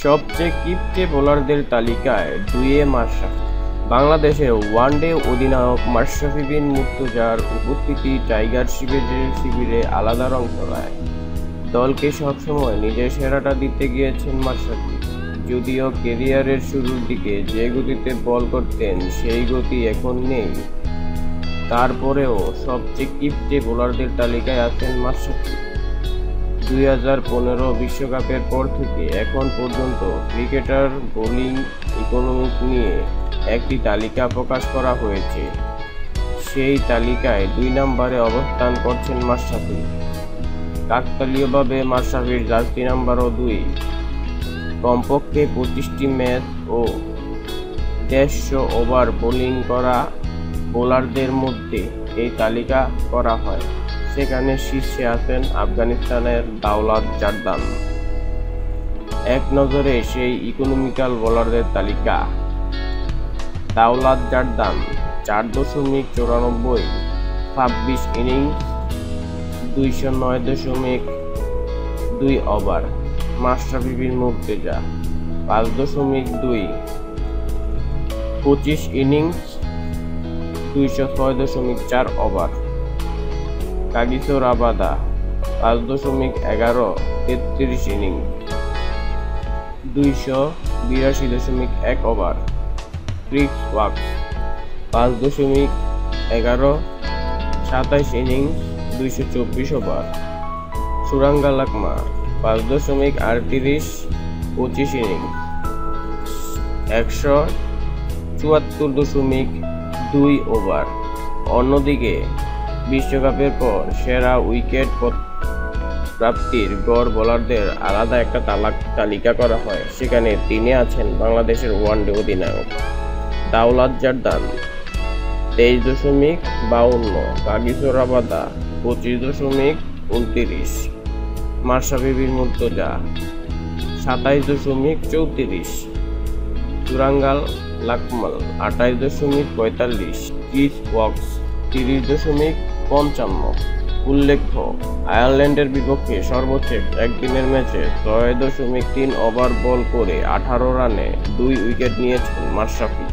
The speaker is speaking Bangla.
সবচেয়ে কিপ্টে বোলারদের তালিকায় 2-এ মাশরাফি। বাংলাদেশের ওয়ানডে অধিনায়ক মাশরাফি বিন মুর্তজার উপস্থিতি টাইগার শিবিরে আলাদা রং ছড়ায়। দলকে সবসময় নিজের সেরাটা দিতে গিয়েছেন মাশরাফি। যদিও ক্যারিয়ারের শুরুর দিকে যে গতিতে বল করতেন সেই গতি এখন নেই, তারপরেও সবচেয়ে কিপ্টে বোলারদের তালিকায় আছেন মাশরাফি। 2015 বিশ্বকাপের পর থেকে এখন পর্যন্ত ক্রিকেটার বোলিং ইকোনমিক নিয়ে একটি তালিকা প্রকাশ করা হয়েছে। সেই তালিকায় 2 নম্বরে অবস্থান করছেন মাশরাফি। কাকতালীয়ভাবে মাশরাফির জার্সি নাম্বারও 2। কমপক্ষে 25টি ম্যাচ ও 150 ওভার বোলিং করা বোলারদের মধ্যে এই তালিকা করা হয়। সেখানে শীর্ষে আছেন আফগানিস্তানের দাওলাত জারদান। এক নজরে সেই ইকোনমিক্যাল বোলারদের তালিকা। Dawlat Zadran 4.94, 26 innings, 209.2 over. Mashrafe bin Mortaza 5.2, 25 innings, 206.4 over. Kagiso Rabada 5.11, 33 innings, 282.1 over. Chris Woakes 5.11, 27 innings, 224 over. Suranga Lakmal 5.38, 25 innings, 174.2 over. অন্যদিকে বিশ্বকাপের পর সেরা উইকেট প্রাপ্তির গড় বোলারদের আলাদা একটা তালিকা করা হয়। সেখানে 3-এ আছেন বাংলাদেশের ওয়ানডে অধিনায়ক Dawlat জারদান 23.52, Kagiso Rabada 25.29, Mashrafe bin Murtaza 27.34, Suranga Lakma 28.45, Chris walks 30.55। উল্লেখ্য, আয়ারল্যান্ডের বিপক্ষে সর্বোচ্চ একদিনের ম্যাচে 6.3 ওভার বল করে 18 রানে 2 উইকেট নিয়েছেন মাশরাফি।